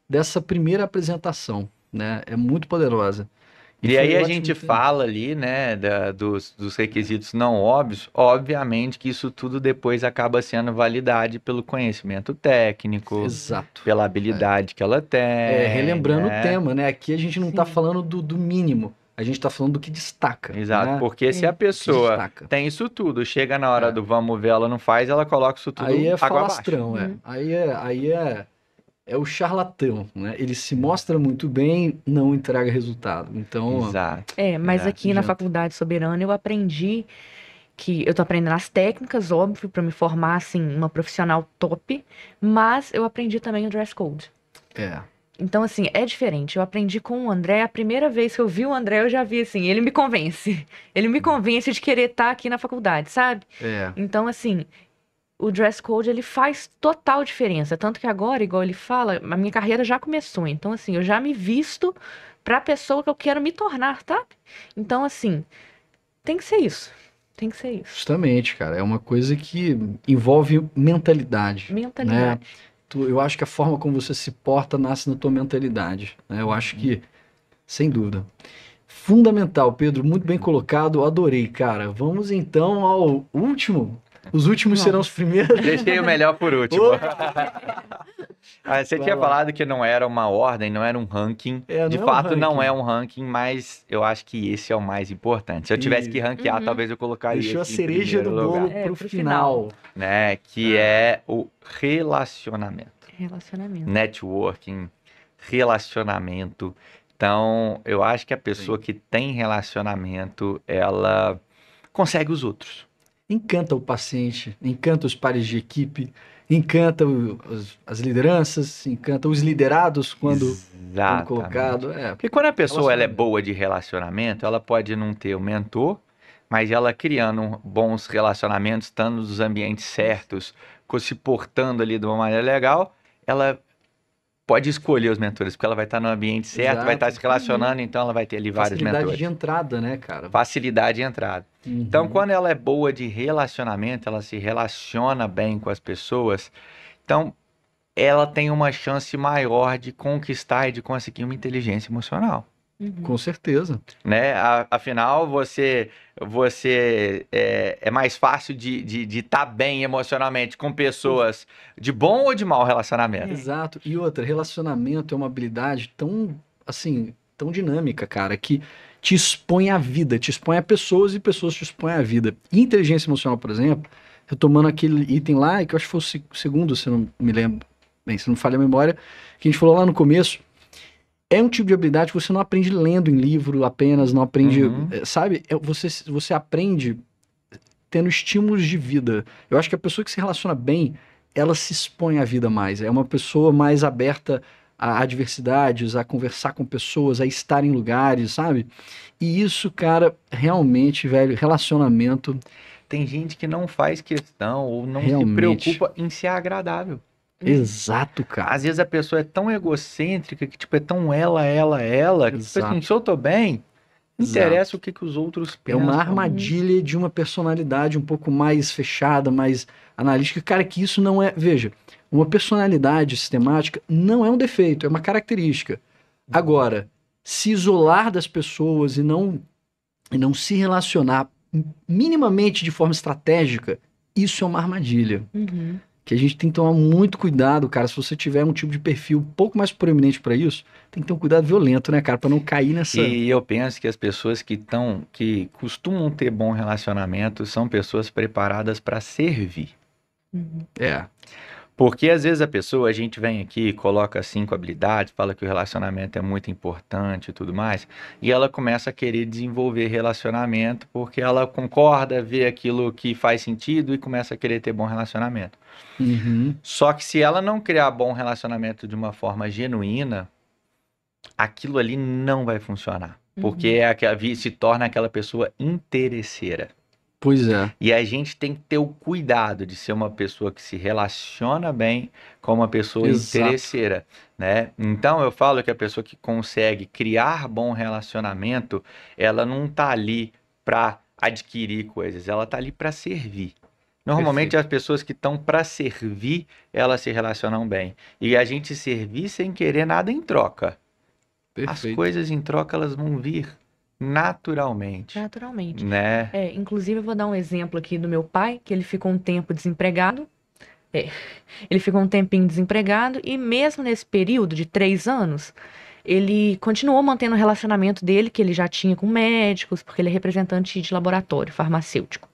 dessa primeira apresentação, né? É muito poderosa. E foi aí a ótimo gente ter- fala ali, né, dos requisitos não óbvios, obviamente que isso tudo depois acaba sendo validade pelo conhecimento técnico, Exato. pela habilidade que ela tem, Relembrando né? o tema, né? Aqui a gente não tá Sim. falando do mínimo, a gente tá falando do que destaca. Exato, né? porque se a Que pessoa destaca. tem isso tudo, chega na hora É. do vamos ver, ela não faz, ela coloca isso tudo Aí é água abaixo. falastrão, é. Aí é o charlatão, né? Ele se mostra muito bem, não entrega resultado. Então, Exato. É, mas Exato. aqui na Adianta. Faculdade Soberana eu aprendi que eu tô aprendendo as técnicas, óbvio, para me formar assim uma profissional top, mas eu aprendi também o dress code. é. Então, assim, é diferente. Eu aprendi com o André. A primeira vez que eu vi o André, eu já vi assim, ele me convence. Ele me convence de querer estar aqui na faculdade, sabe? É. Então, assim, o dress code, ele faz total diferença. Tanto que agora, igual ele fala, a minha carreira já começou. Então, assim, eu já me visto pra pessoa que eu quero me tornar, tá? Então, assim, tem que ser isso. Tem que ser isso. Justamente, cara. É uma coisa que envolve mentalidade. Mentalidade. Eu acho que a forma como você se porta nasce na tua mentalidade. Né? Eu acho que, sem dúvida. Fundamental, Pedro. Muito bem colocado. Adorei, cara. Vamos então ao último. Os últimos serão os primeiros. Deixei o melhor por último. Você Vai tinha lá. falado que não era uma ordem, não era um ranking. É, De não é um fato, não ranking. é um ranking, mas eu acho que esse é o mais importante. Se eu tivesse que E ranquear, Uhum. talvez eu colocaria deixou a esse em cereja primeiro do lugar, bolo É, pro pro final. né? Que é o relacionamento. Relacionamento. Networking, relacionamento. Então, eu acho que a pessoa Sim. que tem relacionamento, ela consegue os outros. Encanta o paciente, encanta os pares de equipe, encanta as lideranças, encanta os liderados quando Exatamente. colocado. É, Porque quando a pessoa ela é relacionamento. boa de relacionamento, ela pode não ter o mentor, mas ela criando bons relacionamentos, estando nos ambientes certos, se portando ali de uma maneira legal, ela pode escolher os mentores, porque ela vai estar no ambiente certo, vai estar Exato. se relacionando, então ela vai ter ali vários Facilidade de mentores. entrada, né, cara? Facilidade de entrada. Então, Uhum. quando ela é boa de relacionamento, ela se relaciona bem com as pessoas, então ela tem uma chance maior de conquistar e de conseguir uma inteligência emocional, Uhum. Com certeza. né? Afinal, você é mais fácil de estar bem emocionalmente com pessoas de bom ou de mau relacionamento. Exato. E outra, relacionamento é uma habilidade tão, assim, tão dinâmica, cara, que te expõe à vida, te expõe a pessoas e pessoas te expõem à vida. E inteligência emocional, por exemplo, retomando aquele item lá, que eu acho que foi o segundo, se eu não me lembro, bem, se não me falha a memória, que a gente falou lá no começo, é um tipo de habilidade que você não aprende lendo em livro apenas, não aprende, Uhum. sabe? Você aprende tendo estímulos de vida. Eu acho que a pessoa que se relaciona bem, ela se expõe à vida mais. É uma pessoa mais aberta a adversidades, a conversar com pessoas, a estar em lugares, sabe? E isso, cara, realmente, velho, relacionamento, Tem gente que não faz questão ou não se realmente. preocupa em ser agradável. Exato, cara. Às vezes a pessoa é tão egocêntrica que, tipo, é tão ela, que, tipo assim, Exato. se eu tô bem, não interessa Exato. o que os outros É uma pensam. armadilha de uma personalidade um pouco mais fechada, mais analítica. Cara, que isso não é. Veja, uma personalidade sistemática não é um defeito, é uma característica. Agora, se isolar das pessoas e não se relacionar minimamente de forma estratégica, isso é uma armadilha. Uhum. Que a gente tem que tomar muito cuidado, cara. Se você tiver um tipo de perfil um pouco mais proeminente para isso, tem que ter um cuidado violento, né, cara, para não cair nessa. E eu penso que as pessoas que costumam ter bom relacionamento são pessoas preparadas para servir. Uhum. É, Porque às vezes a gente vem aqui, coloca 5 habilidades, fala que o relacionamento é muito importante e tudo mais, e ela começa a querer desenvolver relacionamento porque ela concorda, vê aquilo que faz sentido e começa a querer ter bom relacionamento. uhum, Só que se ela não criar bom relacionamento de uma forma genuína, aquilo ali não vai funcionar. Porque se torna aquela pessoa interesseira. pois é. E a gente tem que ter o cuidado de ser uma pessoa que se relaciona bem com uma pessoa Exato. interesseira, né? Então eu falo que a pessoa que consegue criar bom relacionamento, ela não tá ali para adquirir coisas, ela tá ali para servir. Normalmente Perfeito. as pessoas que estão para servir, elas se relacionam bem. E a gente servir sem querer nada em troca. As Perfeito. coisas em troca elas vão vir naturalmente, Naturalmente. né? Inclusive, eu vou dar um exemplo aqui do meu pai, que ele ficou um tempo desempregado. Ele ficou um tempinho desempregado e mesmo nesse período de 3 anos, ele continuou mantendo o relacionamento dele, que ele já tinha com médicos, porque ele é representante de laboratório farmacêutico.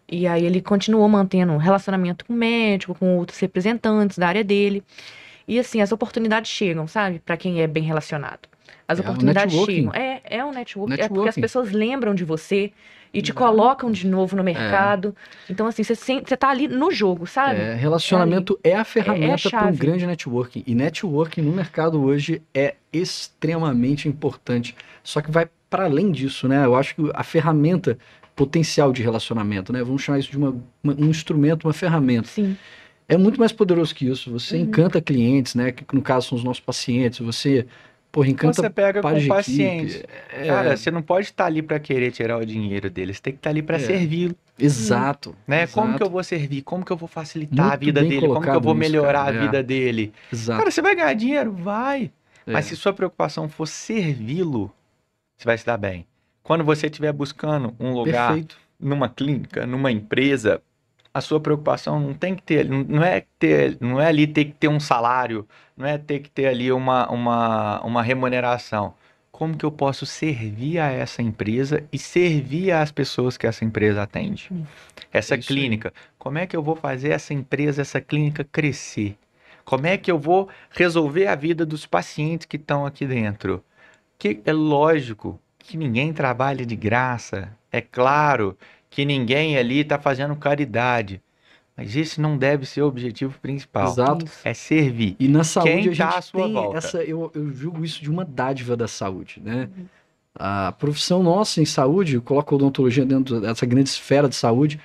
E aí ele continuou mantendo um relacionamento com o médico, com outros representantes da área dele. E assim, as oportunidades chegam, sabe? Para quem é bem relacionado. As É o oportunidades networking. chegam. É um network. É porque as Networking. pessoas lembram de você e te colocam de novo no mercado. Então, assim, você tá ali no jogo, sabe? Relacionamento é a ferramenta para um chave. grande networking. E networking no mercado hoje é extremamente importante. Só que vai para além disso, né? Eu acho que a ferramenta potencial de relacionamento, né? Vamos chamar isso de um instrumento, uma ferramenta. Sim. É muito mais poderoso que isso. Você encanta clientes, né? Que no caso são os nossos pacientes. Você, porra, encanta Você pega pares com de o paciente. equipe. Cara, você não pode estar ali para querer tirar o dinheiro dele, você tem que estar ali para servi-lo, Exato. né? Como que eu Exato. vou servir? Como que eu vou facilitar a Muito vida bem dele? Como que eu colocado vou isso, melhorar cara. a vida dele? Exato. Cara, você vai ganhar dinheiro? Vai. Mas É. se sua preocupação for servi-lo, você vai se dar bem. Quando você estiver buscando um lugar Perfeito. numa clínica, numa empresa, a sua preocupação não tem que ter, não é ali ter que ter um salário, não é ter que ter ali uma remuneração. Como que eu posso servir a essa empresa e servir às pessoas que essa empresa atende? Essa Isso aí. clínica, como é que eu vou fazer essa empresa, essa clínica crescer? Como é que eu vou resolver a vida dos pacientes que estão aqui dentro? Que é lógico que ninguém trabalha de graça. É claro que ninguém ali está fazendo caridade. Mas esse não deve ser o objetivo principal. Exato. Isso. É servir. E na saúde Quem a tá à gente sua tem volta. eu julgo isso de uma dádiva da saúde, né? A profissão nossa em saúde, eu coloco a odontologia dentro dessa grande esfera de saúde,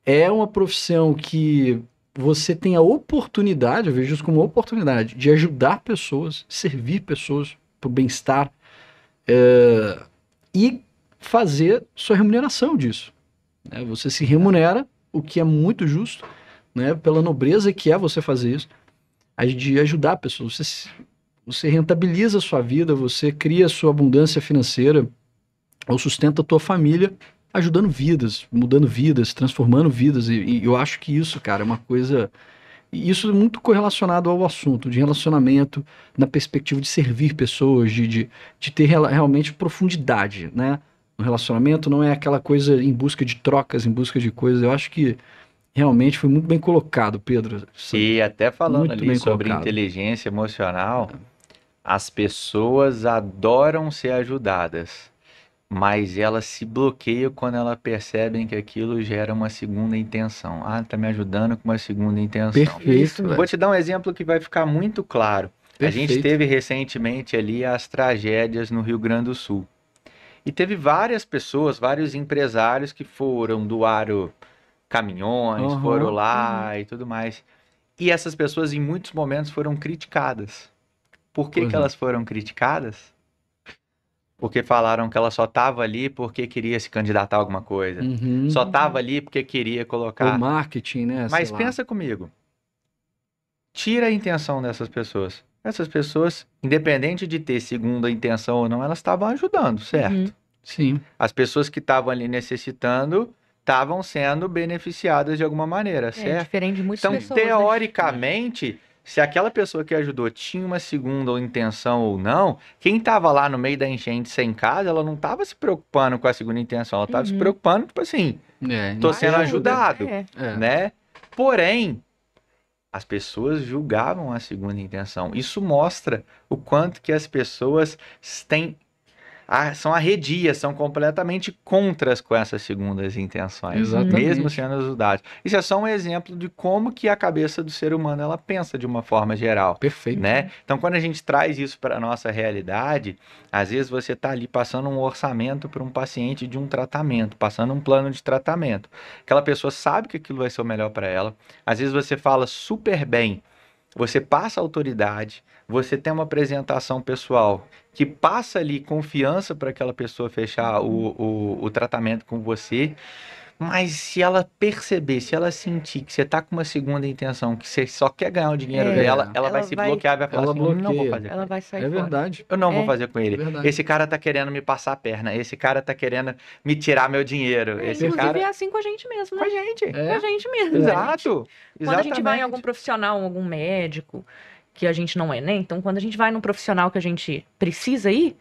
é uma profissão que você tem a oportunidade, eu vejo isso como uma oportunidade, de ajudar pessoas, servir pessoas para o bem-estar, e fazer sua remuneração disso, né? Você se remunera, o que é muito justo, né? Pela nobreza que é você fazer isso, de ajudar pessoas. Você rentabiliza a sua vida, você cria a sua abundância financeira, ou sustenta a tua família, ajudando vidas, mudando vidas, transformando vidas. E eu acho que isso, cara, é uma coisa. E isso é muito correlacionado ao assunto de relacionamento, na perspectiva de servir pessoas, de ter realmente profundidade, né? No relacionamento não é aquela coisa em busca de trocas, em busca de coisas. Eu acho que realmente foi muito bem colocado, Pedro. E até falando Muito ali bem sobre colocado. inteligência emocional, as pessoas adoram ser ajudadas, mas elas se bloqueiam quando elas percebem que aquilo gera uma segunda intenção. Ah, tá me ajudando com uma segunda intenção. Perfeito, Isso. velho. Vou te dar um exemplo que vai ficar muito claro. A gente Perfeito. teve recentemente ali as tragédias no Rio Grande do Sul. E teve várias pessoas, vários empresários que doaram caminhões, Aham. foram lá e tudo mais. E essas pessoas em muitos momentos foram criticadas. Por que Pois que é. elas foram criticadas? Porque falaram que ela só estava ali porque queria se candidatar a alguma coisa. Uhum. Só estava ali porque queria Ou colocar. marketing, né? Mas sei lá. pensa comigo. Tira a intenção dessas pessoas. Essas pessoas, independente de ter segunda intenção ou não, elas estavam ajudando, certo? Uhum. Sim. As pessoas que estavam ali necessitando estavam sendo beneficiadas de alguma maneira, É certo? diferente de muitas Então, pessoas, né? teoricamente, se aquela pessoa que ajudou tinha uma segunda intenção ou não, quem estava lá no meio da enchente sem casa, ela não estava se preocupando com a segunda intenção, ela estava se Uhum. preocupando, tipo assim, tô Não sendo tem ajudado, É. É. né? Porém, as pessoas julgavam a segunda intenção. Isso mostra o quanto que as pessoas são arredias, são completamente contras com essas segundas intenções, Exatamente. mesmo sendo ajudados. Isso é só um exemplo de como que a cabeça do ser humano ela pensa de uma forma geral, Perfeito. né? Então, quando a gente traz isso para a nossa realidade, às vezes você está ali passando um orçamento para um paciente de um tratamento, passando um plano de tratamento. Aquela pessoa sabe que aquilo vai ser o melhor para ela. Às vezes você fala super bem, você passa autoridade, você tem uma apresentação pessoal que passa ali confiança para aquela pessoa fechar o tratamento com você, mas se ela perceber, se ela sentir que você está com uma segunda intenção, que você só quer ganhar o dinheiro É, dela, ela vai ela se vai- bloquear e vai falar ela assim, eu não vou bloqueia. fazer com Ela ele. vai sair É fora. verdade. Eu não vou É. fazer com ele. Verdade. Esse cara tá querendo me passar a perna. Esse cara tá querendo me tirar meu dinheiro. Esse Inclusive cara... é assim com a gente mesmo, Com a né? gente. Com a gente mesmo. Exato. Quando a gente vai em Exatamente. algum profissional, algum médico, que a gente não é, né? Então, quando a gente vai num profissional que a gente precisa ir,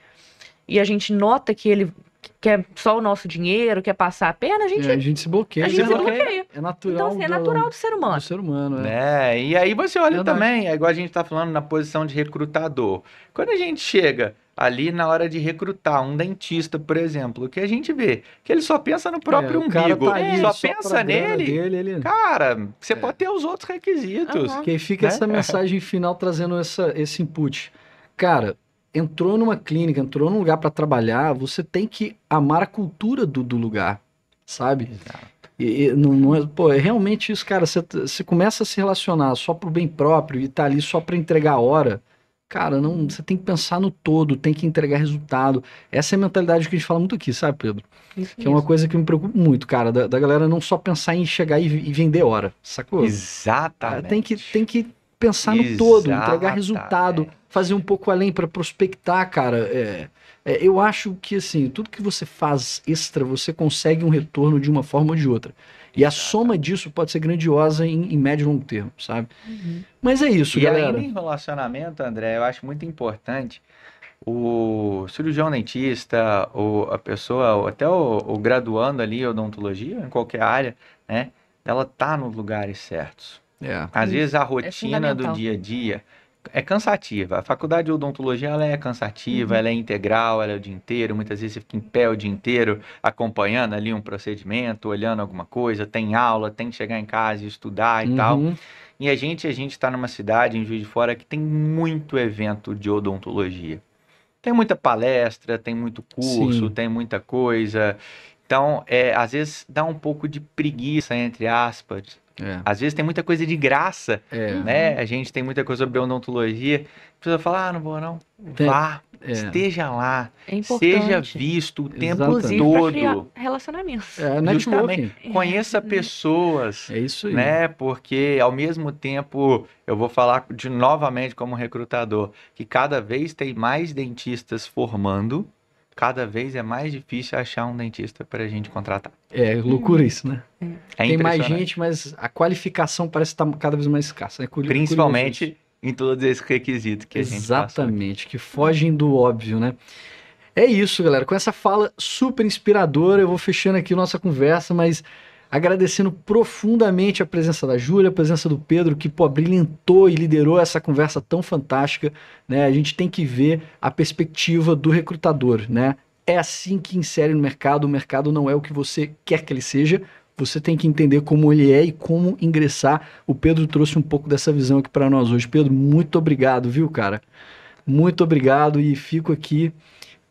e a gente nota que ele quer só o nosso dinheiro, quer passar a perna, a gente se bloqueia. a gente se bloqueia. bloqueia. É natural. Então, assim, é natural do ser humano. do ser humano, né? Né? E aí você olha Verdade. também, é igual a gente tá falando na posição de recrutador. Quando a gente chega ali na hora de recrutar um dentista, por exemplo, o que a gente vê? Que ele só pensa no próprio O cara umbigo. tá ali Só só pensa pra grana nele. dele, ele... Cara, você pode ter os outros requisitos. Aham. Que aí fica Né? essa mensagem final trazendo esse input. Cara, entrou numa clínica, entrou num lugar para trabalhar, você tem que amar a cultura do lugar, sabe? Exato. E não é, pô, é realmente isso, cara. Você começa a se relacionar só pro bem próprio e tá ali só para entregar a hora. Cara, não, você tem que pensar no todo, tem que entregar resultado. Essa é a mentalidade que a gente fala muito aqui, sabe, Pedro? Isso Que é uma mesmo. coisa que me preocupa muito, cara, da galera não só pensar em chegar e vender hora, sacou? Exatamente. Tem que pensar no todo, entregar Exatamente. resultado, fazer um pouco além para prospectar, cara. Eu acho que, assim, tudo que você faz extra, você consegue um retorno de uma forma ou de outra. E a soma disso pode ser grandiosa em médio e longo termo, sabe? Mas é isso, E galera. ainda em relacionamento, André, eu acho muito importante o cirurgião dentista, a pessoa, ou até o graduando ali, odontologia, em qualquer área, né? Ela tá nos lugares certos. Às Isso, vezes a é rotina do fundamental. dia a dia é cansativa. A faculdade de odontologia ela é cansativa, ela é integral, ela é o dia inteiro. Muitas vezes você fica em pé o dia inteiro acompanhando ali um procedimento, olhando alguma coisa, tem aula, tem que chegar em casa e estudar e tal. Uhum. E a gente está numa cidade em Juiz de Fora que tem muito evento de odontologia. Tem muita palestra, tem muito curso, Sim. tem muita coisa. Então, às vezes dá um pouco de preguiça, entre aspas. É. Às vezes tem muita coisa de graça, né? A gente tem muita coisa sobre odontologia. A pessoa fala, não vou não. Vá, esteja lá, É seja importante. visto o tempo Exatamente. Inclusive para criar todo. relacionamentos. Justamente, Networking. conheça pessoas, É isso aí. né? Porque ao mesmo tempo, eu vou falar novamente como recrutador, que cada vez tem mais dentistas formando, cada vez é mais difícil achar um dentista para a gente contratar. É loucura isso, né? É Tem mais impressionante. gente, mas a qualificação parece estar cada vez mais escassa. É curioso isso. Principalmente em todos esses requisitos que a gente passou aqui. Exatamente, que fogem do óbvio, né? É isso, galera. Com essa fala super inspiradora, eu vou fechando aqui nossa conversa, mas agradecendo profundamente a presença da Júlia, a presença do Pedro, que, pô, brilhantou e liderou essa conversa tão fantástica, né? A gente tem que ver a perspectiva do recrutador, né? É assim que insere no mercado. O mercado não é o que você quer que ele seja. Você tem que entender como ele é e como ingressar. O Pedro trouxe um pouco dessa visão aqui para nós hoje. Pedro, muito obrigado, viu, cara? Muito obrigado e fico aqui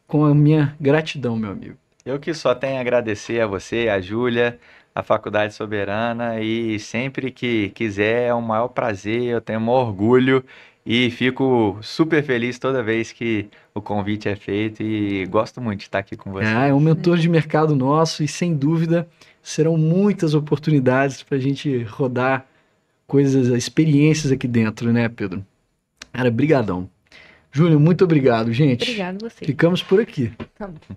com a minha gratidão, meu amigo. Eu que só tenho a agradecer a você, a Júlia, a Faculdade Soberana e sempre que quiser é um maior prazer, eu tenho um orgulho e fico super feliz toda vez que o convite é feito e gosto muito de estar aqui com você. É um mentor de mercado nosso e sem dúvida serão muitas oportunidades para a gente rodar coisas, experiências aqui dentro, né, Pedro? Cara, brigadão. Júlio, muito obrigado, gente. Obrigado a você. Ficamos por aqui. Tá bom.